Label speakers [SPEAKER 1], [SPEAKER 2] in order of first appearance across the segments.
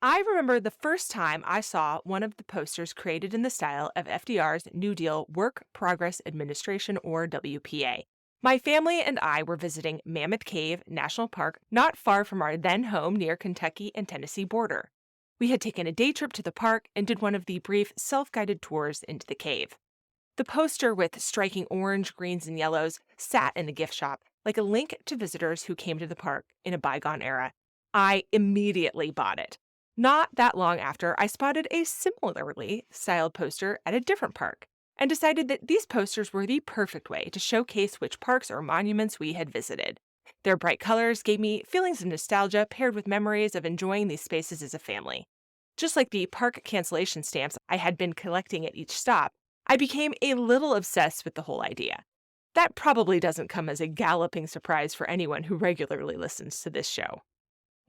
[SPEAKER 1] I remember the first time I saw one of the posters created in the style of FDR's New Deal Work Progress Administration, or WPA. My family and I were visiting Mammoth Cave National Park not far from our then home near Kentucky and Tennessee border. We had taken a day trip to the park and did one of the brief self-guided tours into the cave. The poster with striking orange, greens, and yellows sat in the gift shop like a link to visitors who came to the park in a bygone era. I immediately bought it. Not that long after, I spotted a similarly styled poster at a different park and decided that these posters were the perfect way to showcase which parks or monuments we had visited. Their bright colors gave me feelings of nostalgia paired with memories of enjoying these spaces as a family. Just like the park cancellation stamps I had been collecting at each stop, I became a little obsessed with the whole idea. That probably doesn't come as a galloping surprise for anyone who regularly listens to this show.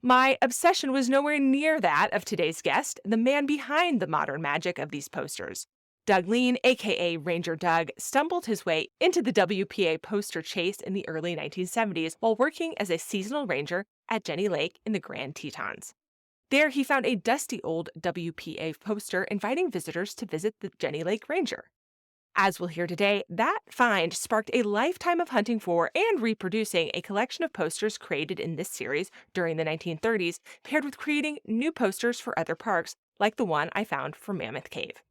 [SPEAKER 1] My obsession was nowhere near that of today's guest, the man behind the modern magic of these posters. Doug Leen, aka Ranger Doug, stumbled his way into the WPA poster chase in the early 1970s while working as a seasonal ranger at Jenny Lake in the Grand Tetons. There, he found a dusty old WPA poster inviting visitors to visit the Jenny Lake Ranger. As we'll hear today, that find sparked a lifetime of hunting for and reproducing a collection of posters created in this series during the 1930s, paired with creating new posters for other parks, like the one I found for Mammoth Cave.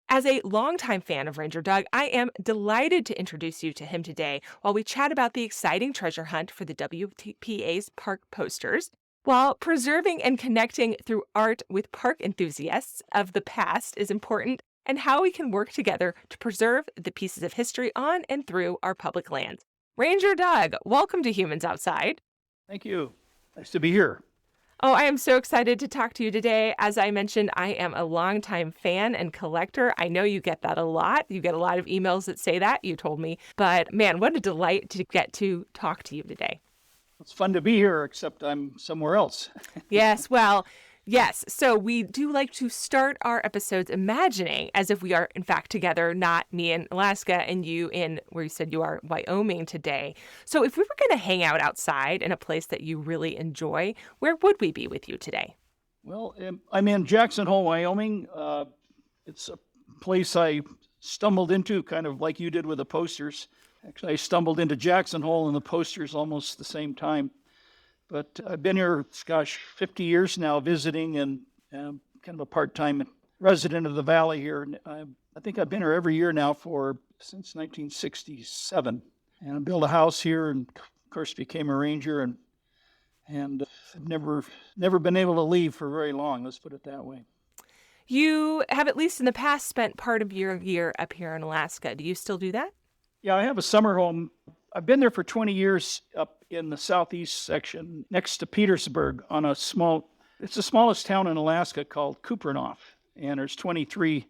[SPEAKER 1] As a longtime fan of Ranger Doug, I am delighted to introduce you to him today while we chat about the exciting treasure hunt for the WPA's park posters, while preserving and connecting through art with park enthusiasts of the past is important, and how we can work together to preserve the pieces of history on and through our public lands. Ranger Doug, welcome to Humans Outside.
[SPEAKER 2] Thank you. Nice to be here.
[SPEAKER 1] Oh, I am so excited to talk to you today. As I mentioned, I am a longtime fan and collector. I know you get that a lot. You get a lot of emails that say that, you told me. But man, what a delight to get to talk to you today.
[SPEAKER 2] It's fun to be here, except I'm somewhere else.
[SPEAKER 1] Yes, well, yes. So we do like to start our episodes imagining as if we are, in fact, together, not me in Alaska and you in where you said you are, Wyoming today. So if we were going to hang out outside in a place that you really enjoy, where would we be with you today?
[SPEAKER 2] Well, I'm in Jackson Hole, Wyoming. It's a place I stumbled into, kind of like you did with the posters. Actually, I stumbled into Jackson Hole and the posters almost the same time. But I've been here, 50 years now visiting, and kind of a part-time resident of the valley here. I think I've been here every year now since 1967. And I built a house here and, of course, became a ranger, and I've never been able to leave for very long, let's put it that way.
[SPEAKER 1] You have, at least in the past, spent part of your year up here in Alaska. Do you still do that?
[SPEAKER 2] Yeah, I have a summer home. I've been there for 20 years up in the southeast section next to Petersburg it's the smallest town in Alaska called Kupreanof. And there's 23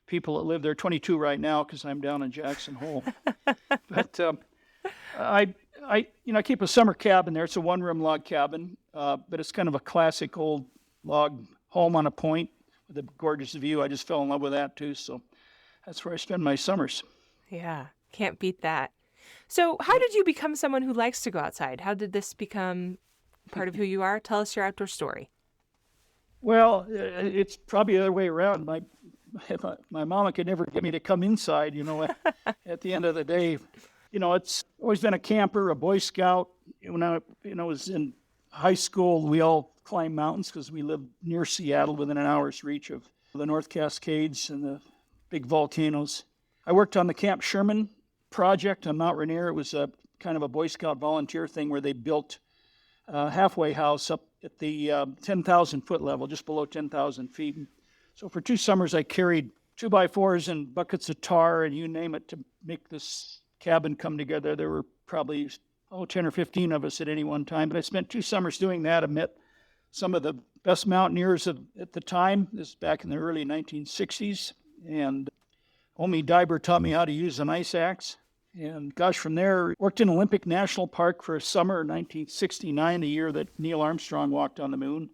[SPEAKER 2] people that live there, 22 right now because I'm down in Jackson Hole. But I keep a summer cabin there. It's a one-room log cabin, but it's kind of a classic old log home on a point with a gorgeous view. I just fell in love with that too, so that's where I spend my summers.
[SPEAKER 1] Yeah, can't beat that. So how did you become someone who likes to go outside? How did this become part of who you are? Tell us your outdoor story.
[SPEAKER 2] Well, it's probably the other way around. My mama could never get me to come inside, at the end of the day. It's always been a camper, a Boy Scout. When I was in high school, we all climbed mountains because we lived near Seattle within an hour's reach of the North Cascades and the big volcanoes. I worked on the Camp Sherman project on Mount Rainier. It was a kind of a Boy Scout volunteer thing where they built a halfway house up at the 10,000 foot level, just below 10,000 feet. So for 2 summers, I carried 2x4s and buckets of tar and you name it to make this cabin come together. There were probably 10 or 15 of us at any one time. But I spent 2 summers doing that. I met some of the best mountaineers at the time. This is back in the early 1960s. And Omi Diber taught me how to use an ice axe. And from there, worked in Olympic National Park for a summer in 1969, the year that Neil Armstrong walked on the moon,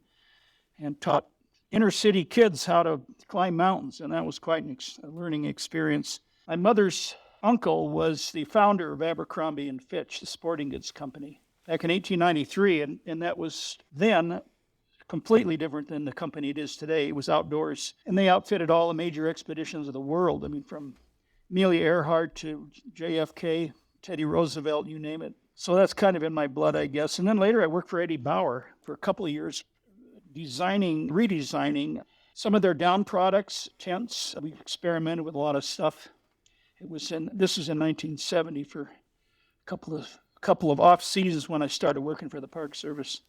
[SPEAKER 2] and taught inner city kids how to climb mountains. And that was quite a learning experience. My mother's uncle was the founder of Abercrombie and Fitch, the sporting goods company, back in 1893. And that was then completely different than the company it is today. It was outdoors, and they outfitted all the major expeditions of the world. I mean, from Amelia Earhart to JFK, Teddy Roosevelt, you name it. So that's kind of in my blood, I guess. And then later I worked for Eddie Bauer for a couple of years, redesigning some of their down products, tents. We experimented with a lot of stuff. This was in 1970 for a couple of off seasons when I started working for the Park Service.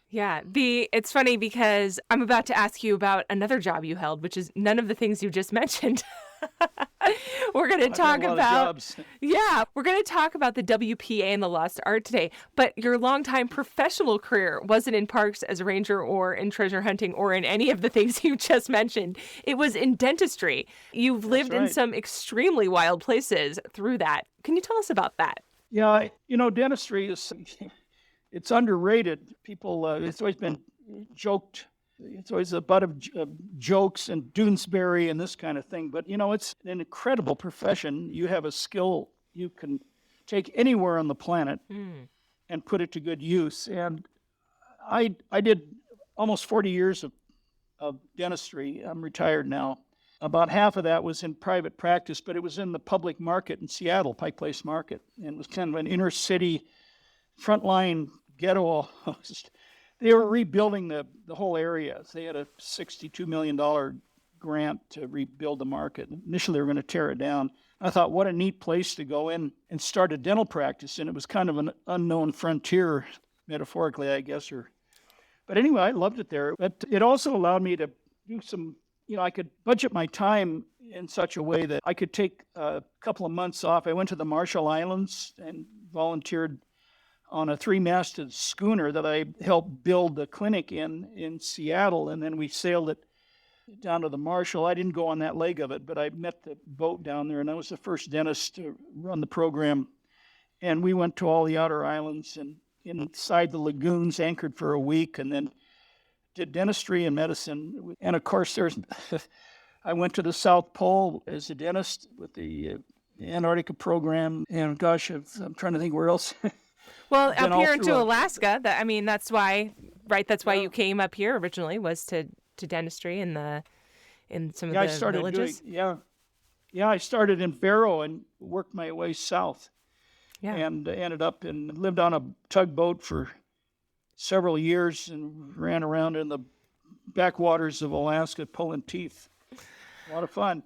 [SPEAKER 1] Yeah, it's funny because I'm about to ask you about another job you held, which is none of the things you just mentioned. We're going to talk about we're going to talk about the WPA and the lost art today. But your longtime professional career wasn't in parks as a ranger or in treasure hunting or in any of the things you just mentioned. It was in dentistry. You've lived in some extremely wild places through that. Can you tell us about that?
[SPEAKER 2] Yeah, dentistry is it's underrated. People, it's always been joked. It's always a butt of jokes and Doonesbury and this kind of thing. But, it's an incredible profession. You have a skill you can take anywhere on the planet and put it to good use. And I did almost 40 years of dentistry. I'm retired now. About half of that was in private practice, but it was in the public market in Seattle, Pike Place Market. And it was kind of an inner city, frontline ghetto. They were rebuilding the whole area. They had a $62 million grant to rebuild the market. Initially, they were going to tear it down. I thought, what a neat place to go in and start a dental practice. And it was kind of an unknown frontier, metaphorically, I guess. But anyway, I loved it there. But it also allowed me to do some, I could budget my time in such a way that I could take a couple of months off. I went to the Marshall Islands and volunteered on a 3-masted schooner that I helped build the clinic in Seattle, and then we sailed it down to the Marshall. I didn't go on that leg of it, but I met the boat down there, and I was the first dentist to run the program. And we went to all the outer islands and inside the lagoons, anchored for a week, and then did dentistry and medicine. And of course, I went to the South Pole as a dentist with the Antarctica program, and gosh, I'm trying to think where else.
[SPEAKER 1] Well, up here into Alaska, that's why, right? That's why you came up here originally, was to dentistry in some of the villages.
[SPEAKER 2] I started in Barrow and worked my way south.
[SPEAKER 1] Yeah.
[SPEAKER 2] And lived on a tugboat for several years and ran around in the backwaters of Alaska pulling teeth. A lot of fun.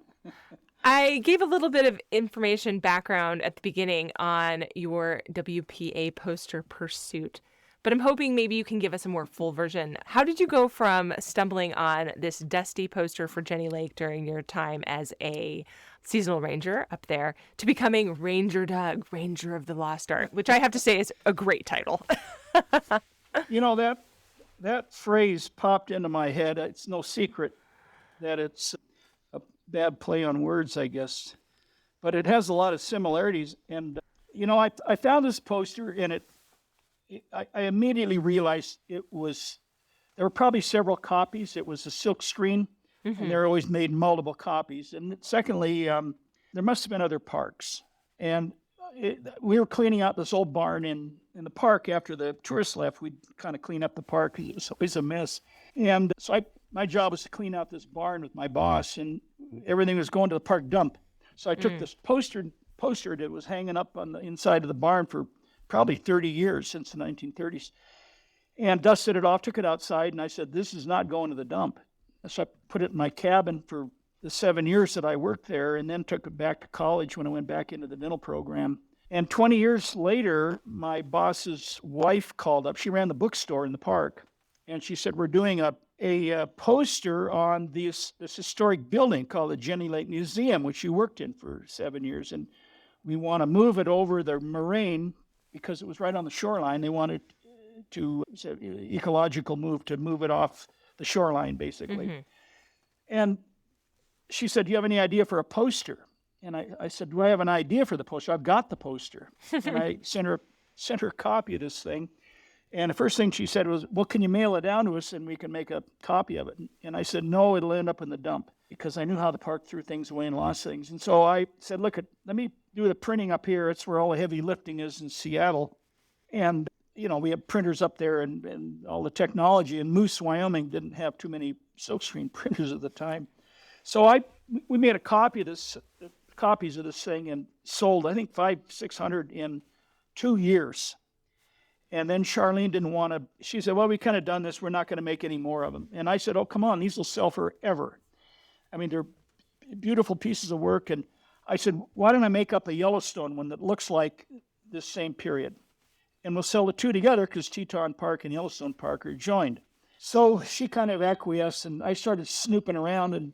[SPEAKER 1] I gave a little bit of information background at the beginning on your WPA poster pursuit, but I'm hoping maybe you can give us a more full version. How did you go from stumbling on this dusty poster for Jenny Lake during your time as a seasonal ranger up there to becoming Ranger Doug, Ranger of the Lost Art, which I have to say is a great title?
[SPEAKER 2] That phrase popped into my head. It's no secret that it's bad play on words, I guess, but it has a lot of similarities. And I found this poster, and I immediately realized there were probably several copies. It was a silk screen, and they're always made multiple copies. And secondly, there must have been other parks. And we were cleaning out this old barn in the park after the tourists left. We'd kind of clean up the park. It was always a mess. And so my job was to clean out this barn with my boss, and everything was going to the park dump. So I took this poster that was hanging up on the inside of the barn for probably 30 years, since the 1930s, and dusted it off, took it outside, and I said, this is not going to the dump. So I put it in my cabin for the 7 years that I worked there, and then took it back to college when I went back into the dental program. And 20 years later, my boss's wife called up. She ran the bookstore in the park, and she said, we're doing a poster on this historic building called the Jenny Lake Museum, which you worked in for 7 years, and we want to move it over the moraine because it was right on the shoreline. They wanted to, it's an ecological move, to move it off the shoreline, basically. And she said, do you have any idea for a poster? And I said, do I have an idea for the poster? I've got the poster. And I sent her a copy of this thing. And the first thing she said was, well, can you mail it down to us and we can make a copy of it? And I said, no, it'll end up in the dump, because I knew how the park threw things away and lost things. And so I said, let me do the printing up here. It's where all the heavy lifting is in Seattle. And we have printers up there and all the technology. And Moose, Wyoming didn't have too many silkscreen printers at the time. So we made copies of this thing and sold, I think, 600 in 2 years. And then Charlene didn't want to, she said, well, we kind of done this. We're not going to make any more of them. And I said, oh, come on, these will sell forever. I mean, they're beautiful pieces of work. And I said, why don't I make up a Yellowstone one that looks like this same period? And we'll sell the two together because Teton Park and Yellowstone Park are joined. So she kind of acquiesced, and I started snooping around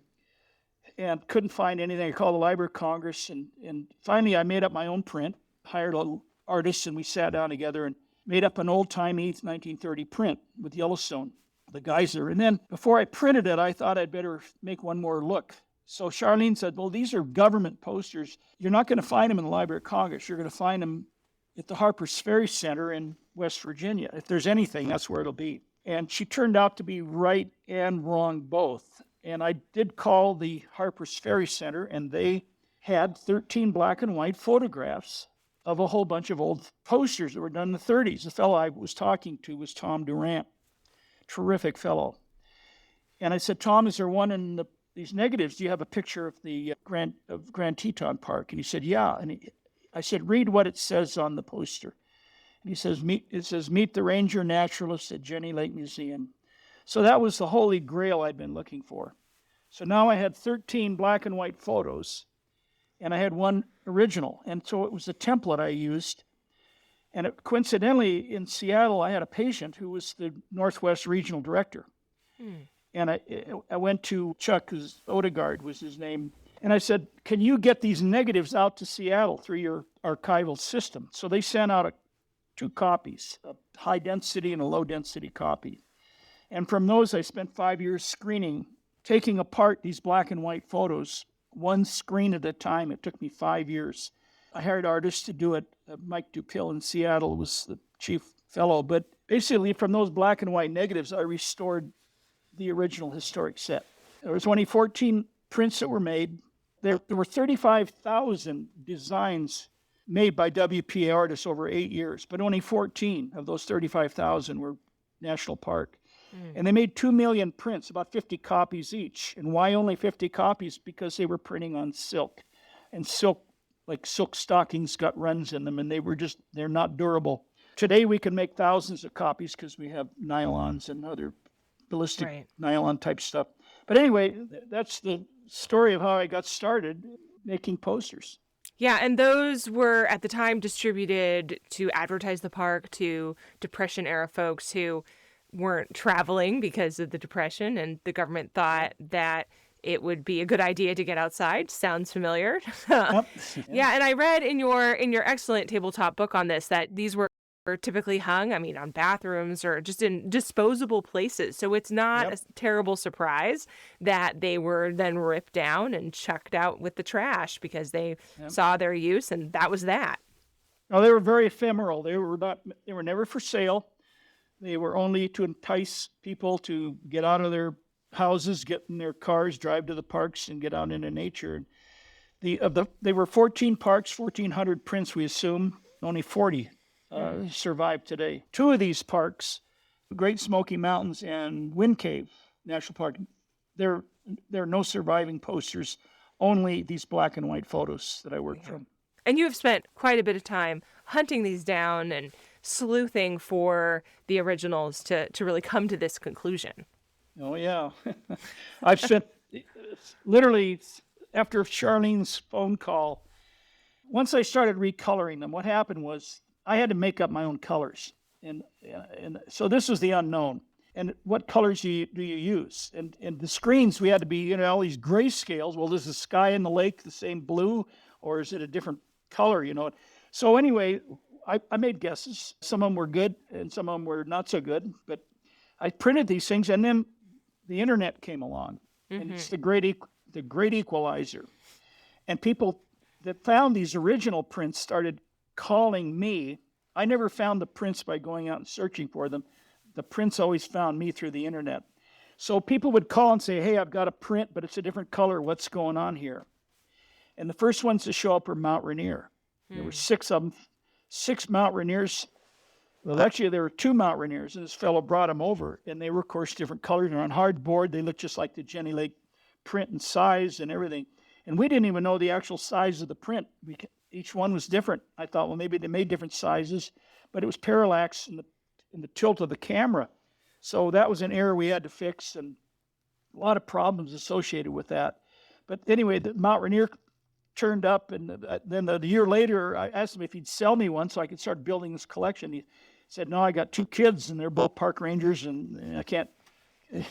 [SPEAKER 2] and couldn't find anything. I called the Library of Congress, and finally I made up my own print, hired an artist, and we sat down together and made up an old-timey 1930 print with Yellowstone, the geyser. And then before I printed it, I thought I'd better make one more look. So Charlene said, well, these are government posters. You're not going to find them in the Library of Congress. You're going to find them at the Harpers Ferry Center in West Virginia. If there's anything, that's where it'll be. And she turned out to be right and wrong both. And I did call the Harpers Ferry Center, and they had 13 black and white photographs of a whole bunch of old posters that were done in the 30s. The fellow I was talking to was Tom Durant, terrific fellow. And I said, Tom, is there one in these negatives? Do you have a picture of the Grand Teton Park? And he said, yeah. And I said, read what it says on the poster. And he says, it says, meet the Ranger Naturalist at Jenny Lake Museum. So that was the holy grail I'd been looking for. So now I had 13 black and white photos, and I had one original. And so it was a template I used. And coincidentally, in Seattle, I had a patient who was the Northwest Regional Director. And I went to Chuck, who's Odegaard was his name, and I said, can you get these negatives out to Seattle through your archival system? So they sent out two copies, a high density and a low density copy. And from those, I spent 5 years screening, taking apart these black and white photos, one screen at a time. It took me 5 years. I hired artists to do it. Mike Dupill in Seattle was the chief fellow. But basically, from those black and white negatives, I restored the original historic set. There was only 14 prints that were made. There were 35,000 designs made by WPA artists over 8 years, but only 14 of those 35,000 were National Park. And they made 2 million prints, about 50 copies each. And why only 50 copies? Because they were printing on silk. And silk, like silk stockings, got runs in them, and they're not durable. Today we can make thousands of copies because we have nylons and other ballistic nylon type stuff. But anyway, that's the story of how I got started making posters.
[SPEAKER 1] Yeah, and those were at the time distributed to advertise the park to Depression-era folks who weren't traveling because of the Depression, and the government thought that it would be a good idea to get outside. Sounds familiar.
[SPEAKER 2] Yep.
[SPEAKER 1] Yeah, and I read in your excellent tabletop book on this that these were typically hung, on bathrooms or just in disposable places. So it's not a terrible surprise that they were then ripped down and chucked out with the trash because they saw their use, and that was that.
[SPEAKER 2] No, they were very ephemeral. They were never for sale. They were only to entice people to get out of their houses, get in their cars, drive to the parks, and get out into nature. They were 14 parks, 1,400 prints, we assume. Only 40 survive today. 2 of these parks, Great Smoky Mountains and Wind Cave National Park, there are no surviving posters, only these black and white photos that I worked from.
[SPEAKER 1] And you have spent quite a bit of time hunting these down and sleuthing for the originals to really come to this conclusion.
[SPEAKER 2] Oh, yeah. I've spent literally, after Charlene's phone call, once I started recoloring them, what happened was I had to make up my own colors. And so this was the unknown. And what colors do you use? And the screens, we had to be, all these grayscales. Well, is the sky and the lake the same blue, or is it a different color, So anyway, I made guesses. Some of them were good, and some of them were not so good. But I printed these things, and then the internet came along, and it's the great equalizer. And people that found these original prints started calling me. I never found the prints by going out and searching for them. The prints always found me through the internet. So people would call and say, hey, I've got a print, but it's a different color. What's going on here? And the first ones to show up were Mount Rainier. There were 6 of them. 6 Mount Rainiers Well, actually, there were two Mount Rainiers, and this fellow brought them over, and they were, of course, different colors. They're on hardboard. They looked just like the Jenny Lake print and size and everything. And we didn't even know the actual size of the print. Each one was different. I thought, well, maybe they made different sizes, but it was parallax in the tilt of the camera. So that was an error we had to fix, and a lot of problems associated with that. But anyway, the Mount Rainier turned up, and then the year later, I asked him if he'd sell me one so I could start building this collection. He said, no, I got 2 kids, and they're both park rangers, and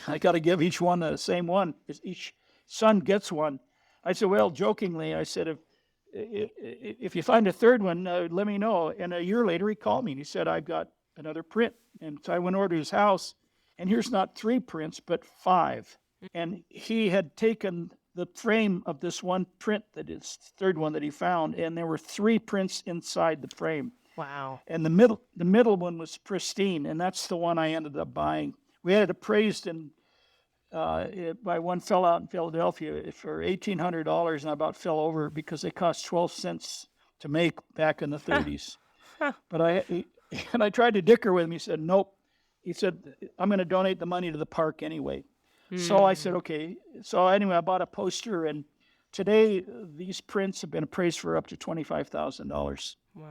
[SPEAKER 2] I got to give each one the same one. Each son gets one. I said, well, jokingly, I said, if you find a third one, let me know. And a year later, he called me, and he said, I've got another print. And so I went over to his house, and here's not 3 prints, but 5. And he had taken the frame of this one print, that is the third one that he found, and there were 3 prints inside the frame.
[SPEAKER 1] Wow.
[SPEAKER 2] And the middle one was pristine, and that's the one I ended up buying. We had it appraised by one fellow out in Philadelphia for $1,800, and I about fell over because they cost 12 cents to make back in the 30s. But I tried to dicker with him. He said, nope. He said, I'm going to donate the money to the park anyway. So I said, okay. So anyway, I bought a poster, and today these prints have been appraised for up to $25,000.
[SPEAKER 1] Wow.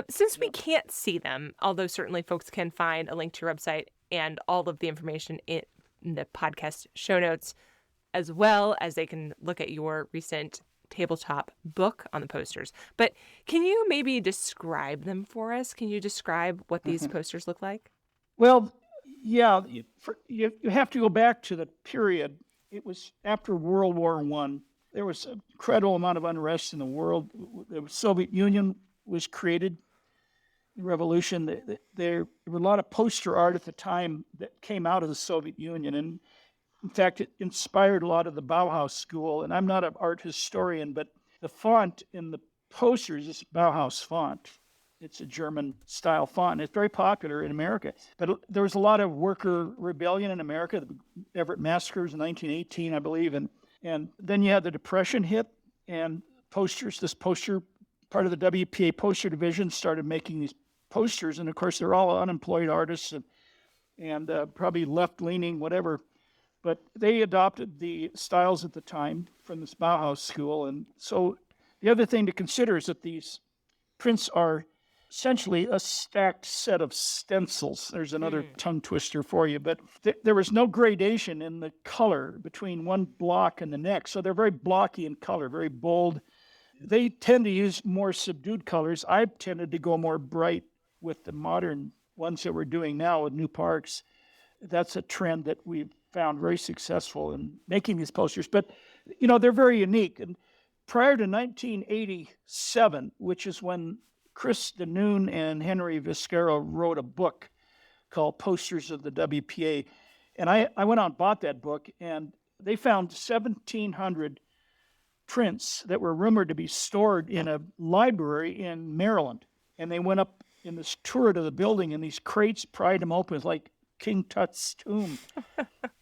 [SPEAKER 1] Since we can't see them, although certainly folks can find a link to your website and all of the information in the podcast show notes, as well as they can look at your recent tabletop book on the posters. But can you maybe describe them for us? Can you describe what these posters look like?
[SPEAKER 2] Well, yeah, you have to go back to the period. It was after World War I. There was an incredible amount of unrest in the world. The Soviet Union was created, the revolution. There were a lot of poster art at the time that came out of the Soviet Union. And in fact, it inspired a lot of the Bauhaus school. And I'm not an art historian, but the font in the posters is Bauhaus font. It's a German-style font. It's very popular in America. But there was a lot of worker rebellion in America. The Everett massacres in 1918, I believe. And then you had the Depression hit, and this poster, part of the WPA poster division started making these posters. And, of course, they're all unemployed artists and probably left-leaning, whatever. But they adopted the styles at the time from this Bauhaus school. And so the other thing to consider is that these prints are essentially a stacked set of stencils. There's another tongue twister for you, but there was no gradation in the color between one block and the next. So they're very blocky in color, very bold. They tend to use more subdued colors. I've tended to go more bright with the modern ones that we're doing now with new parks. That's a trend that we've found very successful in making these posters. But, they're very unique. And prior to 1987, which is when Chris DeNoon and Henry Viscero wrote a book called Posters of the WPA. And I went out and bought that book, and they found 1,700 prints that were rumored to be stored in a library in Maryland. And they went up in this tour to the building, and these crates pried them open. It's like King Tut's tomb.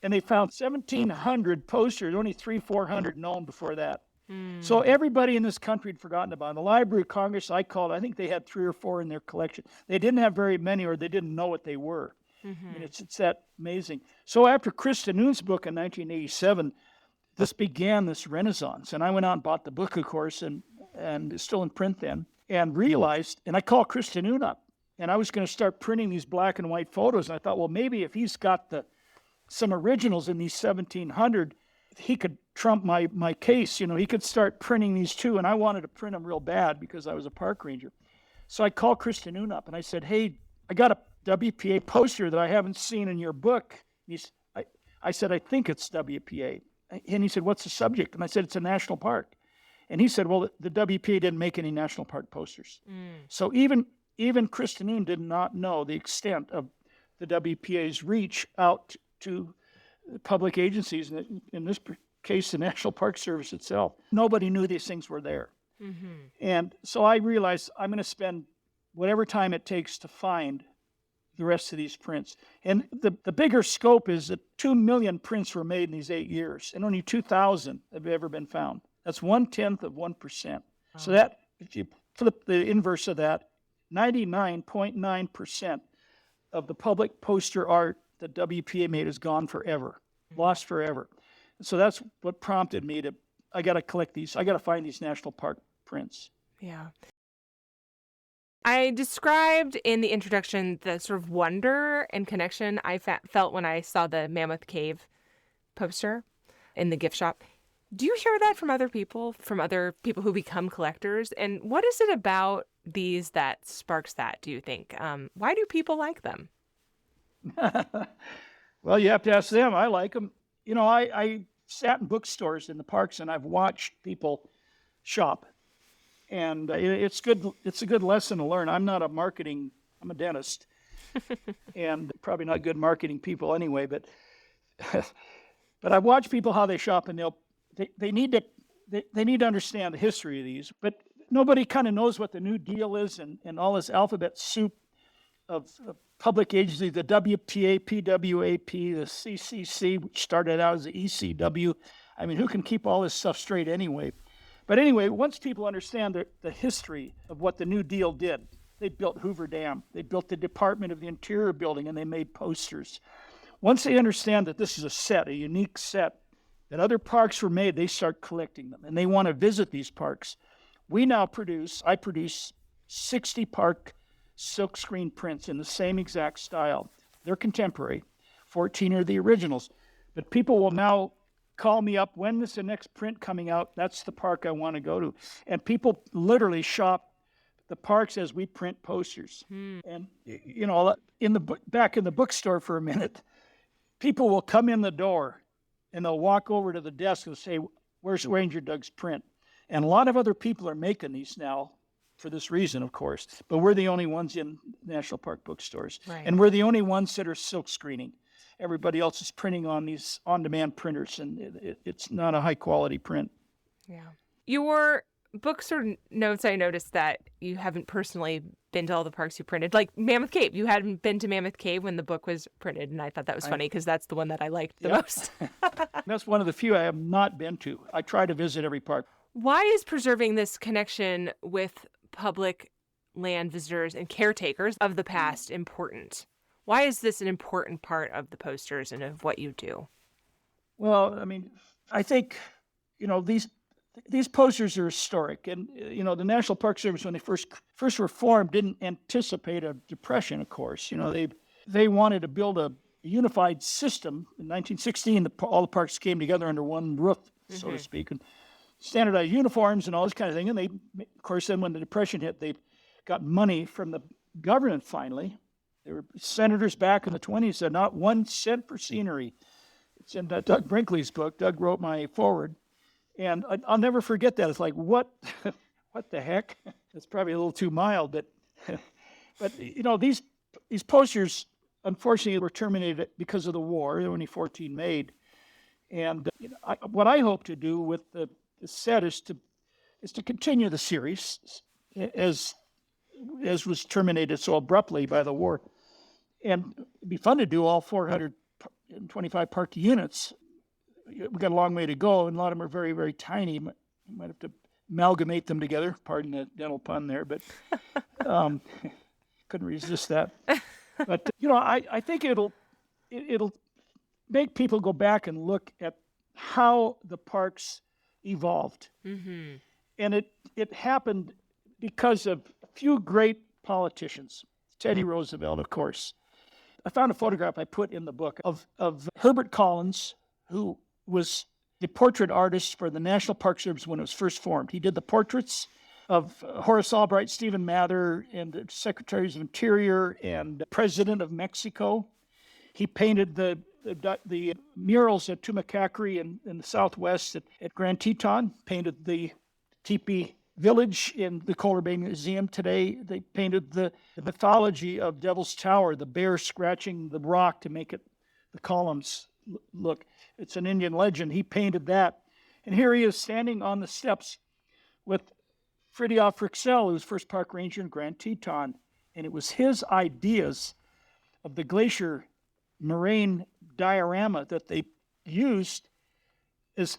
[SPEAKER 2] And they found 1,700 posters, only 400 known before that. So everybody in this country had forgotten about it. The Library of Congress, I think they had 3 or 4 in their collection. They didn't have very many, or they didn't know what they were. I mean, it's that amazing. So after Chris DeNoon's book in 1987, this began this renaissance. And I went out and bought the book, of course, and it's still in print then, and realized, and I called Chris DeNoon up, and I was going to start printing these black and white photos. And I thought, well, maybe if he's got some originals in these 1,700, he could trump my case. He could start printing these too, and I wanted to print them real bad because I was a park ranger. So I called Chris DeNoon up, and I said, hey, I got a WPA poster that I haven't seen in your book. I said, I think it's WPA. And he said, what's the subject? And I said, it's a national park. And he said, well, the WPA didn't make any national park posters. So even Chris DeNoon did not know the extent of the WPA's reach out to public agencies, in this case, the National Park Service itself. Nobody knew these things were there. And so I realized I'm going to spend whatever time it takes to find the rest of these prints. And the bigger scope is that 2 million prints were made in these 8 years, and only 2,000 have ever been found. That's 1/10 of 1%. So that, if you flip the inverse of that, 99.9% of the public poster art that WPA made is gone forever, lost forever. So that's what prompted me to, I got to collect these. I got to find these national park prints.
[SPEAKER 1] Yeah. I described in the introduction the sort of wonder and connection I felt when I saw the Mammoth Cave poster in the gift shop. Do you hear that from other people who become collectors? And what is it about these that sparks that, do you think? Why do people like them?
[SPEAKER 2] Well, you have to ask them. I like them. You know, I sat in bookstores in the parks and I've watched people shop. And it's good. It's a good lesson to learn. I'm a dentist, and probably not good marketing people anyway. But but I watch people how they shop, and they need to understand the history of these. But nobody kind of knows what the New Deal is, and all this alphabet soup of public agencies, the WPA, PWAP, the CCC, which started out as the ECW. I mean, who can keep all this stuff straight anyway? But anyway, once people understand the history of what the New Deal did, they built Hoover Dam, they built the Department of the Interior building, and they made posters. Once they understand that this is a unique set, that other parks were made, they start collecting them, and they want to visit these parks. I produce 60 park silkscreen prints in the same exact style. They're contemporary. 14 are the originals. But people will now call me up, when is the next print coming out? That's the park I want to go to. And people literally shop the parks as we print posters. And, you know, back in the bookstore for a minute, people will come in the door and they'll walk over to the desk and say, where's Ranger Doug's print? And a lot of other people are making these now for this reason, of course. But we're the only ones in national park bookstores. Right. And we're the only ones that are silk screening. Everybody else is printing on these on-demand printers, and it's not a high-quality print.
[SPEAKER 1] Yeah. Your books or notes, I noticed that you haven't personally been to all the parks you printed. Like Mammoth Cave. You hadn't been to Mammoth Cave when the book was printed, and I thought that was funny because that's the one that I liked the most.
[SPEAKER 2] That's one of the few I have not been to. I try to visit every park.
[SPEAKER 1] Why is preserving this connection with public land visitors and caretakers of the past important? Why is this an important part of the posters and of what you do?
[SPEAKER 2] Well, I mean, I think, you know, these posters are historic. And, you know, the National Park Service, when they first were formed, didn't anticipate a depression, of course. You know, they wanted to build a unified system. In 1916, all the parks came together under one roof, so to speak, and standardized uniforms and all this kind of thing. And they, of course, then when the Depression hit, they got money from the government finally. There were senators back in the 20s said not 1 cent for scenery. It's in Doug Brinkley's book. Doug wrote my foreword. And I'll never forget that. It's like, what the heck? It's probably a little too mild, but you know, these posters, unfortunately, were terminated because of the war. There were only 14 made. And you know, what I hope to do with the set is to continue the series as was terminated so abruptly by the war. And it'd be fun to do all 425 park units. We've got a long way to go, and a lot of them are very, very tiny. You might have to amalgamate them together. Pardon the dental pun there, but couldn't resist that. But, you know, I think it'll make people go back and look at how the parks evolved. Mm-hmm. And it happened because of a few great politicians. Teddy Roosevelt, of course. I found a photograph I put in the book of Herbert Collins, who was the portrait artist for the National Park Service when it was first formed. He did the portraits of Horace Albright, Stephen Mather, and the Secretaries of Interior and President of Mexico. He painted the murals at Tumacacri in the southwest at Grand Teton, painted the teepee village in the Kohler Bay Museum today. They painted the mythology of Devil's Tower, the bear scratching the rock to make it the columns look. It's an Indian legend. He painted that. And here he is standing on the steps with Fridtjof Fryxell, who was first park ranger in Grand Teton. And it was his ideas of the glacier moraine diorama that they used as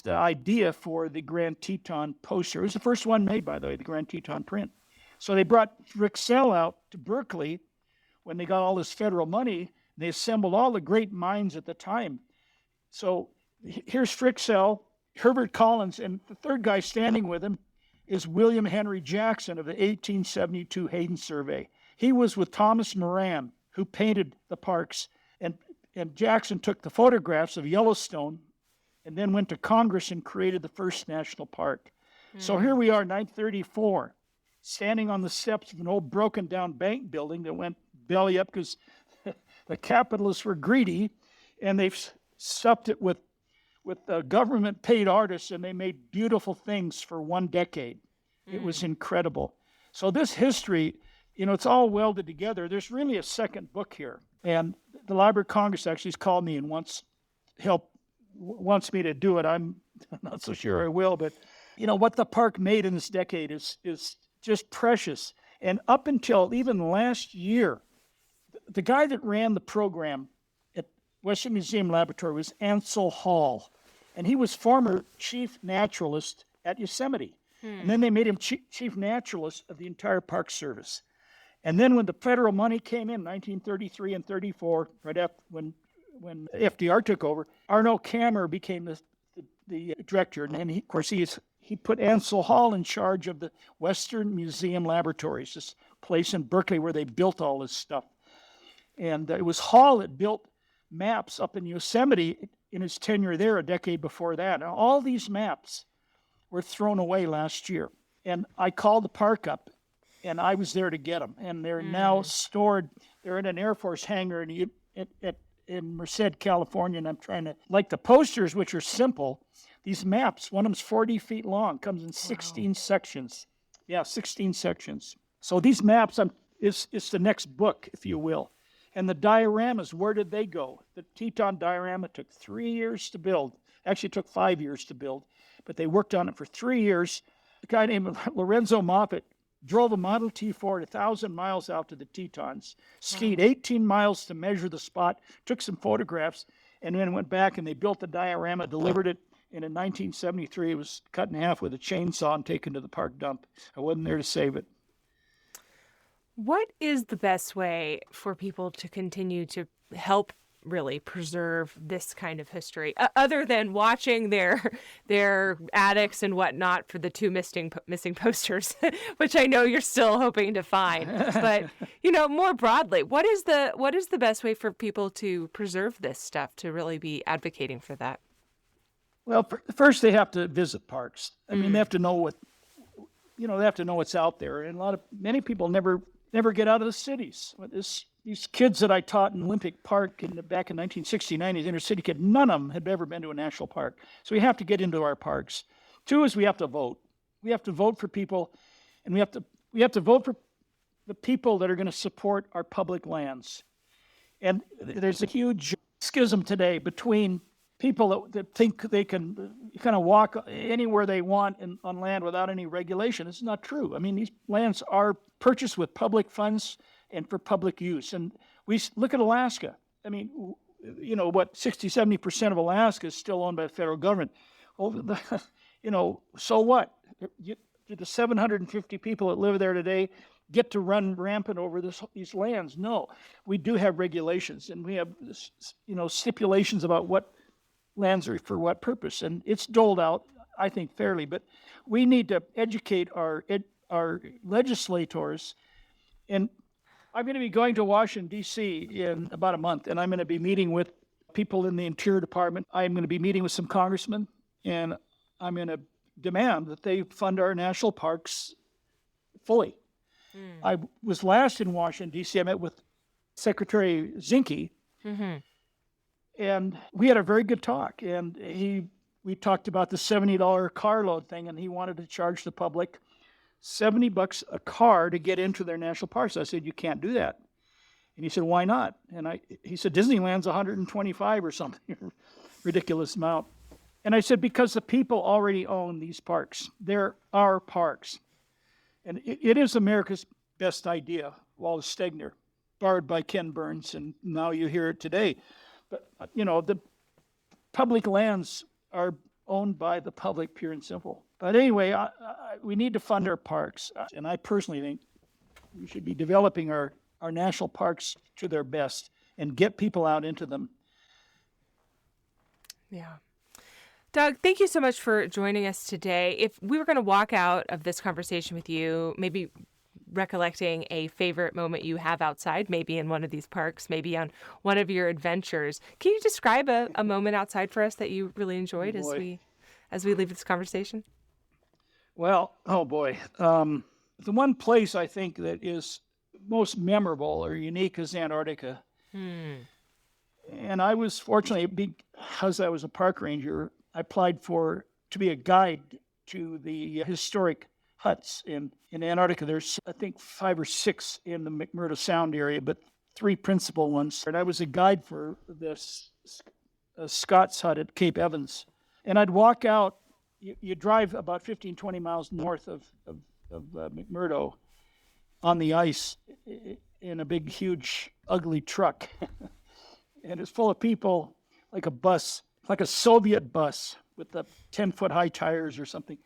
[SPEAKER 2] the idea for the Grand Teton poster. It was the first one made, by the way, the Grand Teton print. So they brought Fryxell out to Berkeley when they got all this federal money, they assembled all the great minds at the time. So here's Strixell, Herbert Collins, and the third guy standing with him is William Henry Jackson of the 1872 Hayden Survey. He was with Thomas Moran, who painted the parks, and Jackson took the photographs of Yellowstone and then went to Congress and created the first national park. So here we are, 1934, standing on the steps of an old broken down bank building that went belly up because the capitalists were greedy, and they've stuffed it with government paid artists, and they made beautiful things for one decade. It was incredible. So this history, it's all welded together. There's really a second book here. And the Library of Congress actually has called me and wants me to do it. I'm not so sure I will, but what the park made in this decade is just precious. And up until even last year, the guy that ran the program at Western Museum Laboratory was Ansel Hall, and he was former chief naturalist at Yosemite. And then they made him chief naturalist of the entire Park Service. And then when the federal money came in 1933 and 34, right after when FDR took over, Arno Kammer became the director, and of course he put Ansel Hall in charge of the Western Museum Laboratories, this place in Berkeley where they built all this stuff. And it was Hall that built maps up in Yosemite in his tenure there a decade before that. And all these maps were thrown away last year. And I called the park up, and I was there to get them. And they're now stored. They're in an Air Force hangar in Merced, California. And I'm trying to, like the posters, which are simple, these maps, one of them's 40 feet long, comes in 16 sections. Yeah, 16 sections. So these maps, it's the next book, if you will. And the dioramas, where did they go? The Teton diorama took 3 years to build. Actually, it took 5 years to build, but they worked on it for 3 years. A guy named Lorenzo Moffett drove a Model T Ford 1,000 miles out to the Tetons, skied 18 miles to measure the spot, took some photographs, and then went back and they built the diorama, delivered it, and in 1973 it was cut in half with a chainsaw and taken to the park dump. I wasn't there to save it.
[SPEAKER 1] What is the best way for people to continue to help really preserve this kind of history, other than watching their attics and whatnot for the two missing posters, which I know you're still hoping to find? But more broadly, what is the best way for people to preserve this stuff, to really be advocating for that?
[SPEAKER 2] Well, first they have to visit parks. I mean, they have to know they have to know what's out there, and many people never get out of the cities. These kids that I taught in Olympic Park back in 1969, these inner city kids, none of them had ever been to a national park. So we have to get into our parks. 2 is we have to vote. We have to vote for people, and we have to vote for the people that are going to support our public lands. And there's a huge schism today between people that think they can kind of walk anywhere they want on land without any regulation. It's not true. I mean, these lands are purchased with public funds and for public use. And we look at Alaska. I mean, 60-70% of Alaska is still owned by the federal government. So what? Do the 750 people that live there today get to run rampant over these lands? No. We do have regulations, and we have stipulations about what lands are for what purpose, and it's doled out, I think, fairly. But we need to educate our legislators. And I'm going to be going to Washington, D.C. in about a month, and I'm going to be meeting with people in the Interior Department. I'm going to be meeting with some congressmen, and I'm going to demand that they fund our national parks fully. I was last in Washington, D.C. I met with Secretary Zinke, and we had a very good talk. And we talked about the $70 carload thing, and he wanted to charge the public $70 a car to get into their national parks. I said, you can't do that. And he said, why not? And he said, Disneyland's $125 or something, ridiculous amount. And I said, because the people already own these parks. They're our parks. And it is America's best idea, Wallace Stegner, borrowed by Ken Burns, and now you hear it today. But, the public lands are owned by the public, pure and simple. But anyway, we need to fund our parks. And I personally think we should be developing our our national parks to their best and get people out into them.
[SPEAKER 1] Yeah. Doug, thank you so much for joining us today. If we were going to walk out of this conversation with you, maybe recollecting a favorite moment you have outside, maybe in one of these parks, maybe on one of your adventures, can you describe a moment outside for us that you really enjoyed as we leave this conversation?
[SPEAKER 2] Well, oh boy. The one place I think that is most memorable or unique is Antarctica. And I was fortunately, because I was a park ranger, I applied to be a guide to the historic huts in Antarctica. There's, I think, 5 or 6 in the McMurdo Sound area, but 3 principal ones. And I was a guide for this Scott's hut at Cape Evans. And I'd walk out, you drive about 15, 20 miles north of McMurdo on the ice in a big, huge, ugly truck. And it's full of people, like a bus, like a Soviet bus with the 10-foot high tires or something.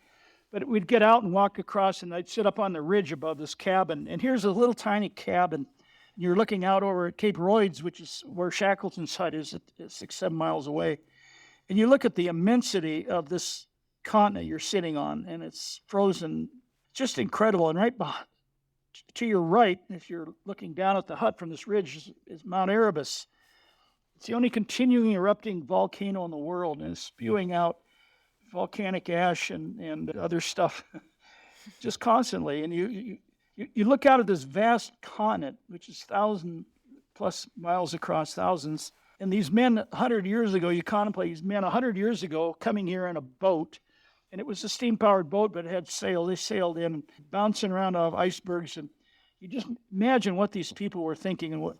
[SPEAKER 2] But we'd get out and walk across, and I'd sit up on the ridge above this cabin. And here's a little tiny cabin. You're looking out over at Cape Royds, which is where Shackleton's hut is, at 6, 7 miles away. And you look at the immensity of this continent you're sitting on, and it's frozen, just incredible. And right to your right, if you're looking down at the hut from this ridge, is Mount Erebus. It's the only continuing erupting volcano in the world, and it's spewing out volcanic ash and other stuff just constantly. And you look out at this vast continent, which is 1,000+ miles across, thousands. And these men 100 years ago, you contemplate these men 100 years ago coming here in a boat. And it was a steam-powered boat, but it had sail. They sailed in, bouncing around off icebergs. And you just imagine what these people were thinking. And what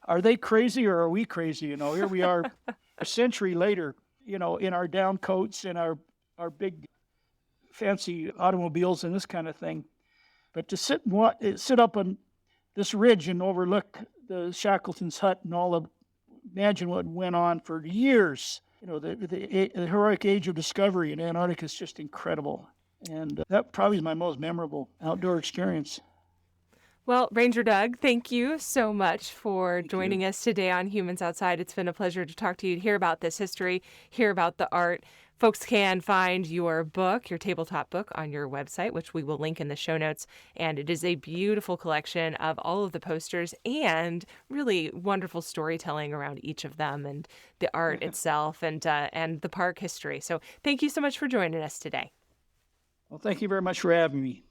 [SPEAKER 2] are they crazy or are we crazy? Here we are a century later, in our down coats and our big fancy automobiles and this kind of thing. But to sit up on this ridge and overlook the Shackleton's hut and imagine what went on for years. The heroic age of discovery in Antarctica is just incredible. And that probably is my most memorable outdoor experience.
[SPEAKER 1] Well, Ranger Doug, thank you so much for joining us today on Humans Outside. It's been a pleasure to talk to you, hear about this history, hear about the art. Folks can find your book, your tabletop book, on your website, which we will link in the show notes. And it is a beautiful collection of all of the posters and really wonderful storytelling around each of them and the art itself and the park history. So thank you so much for joining us today.
[SPEAKER 2] Well, thank you very much for having me.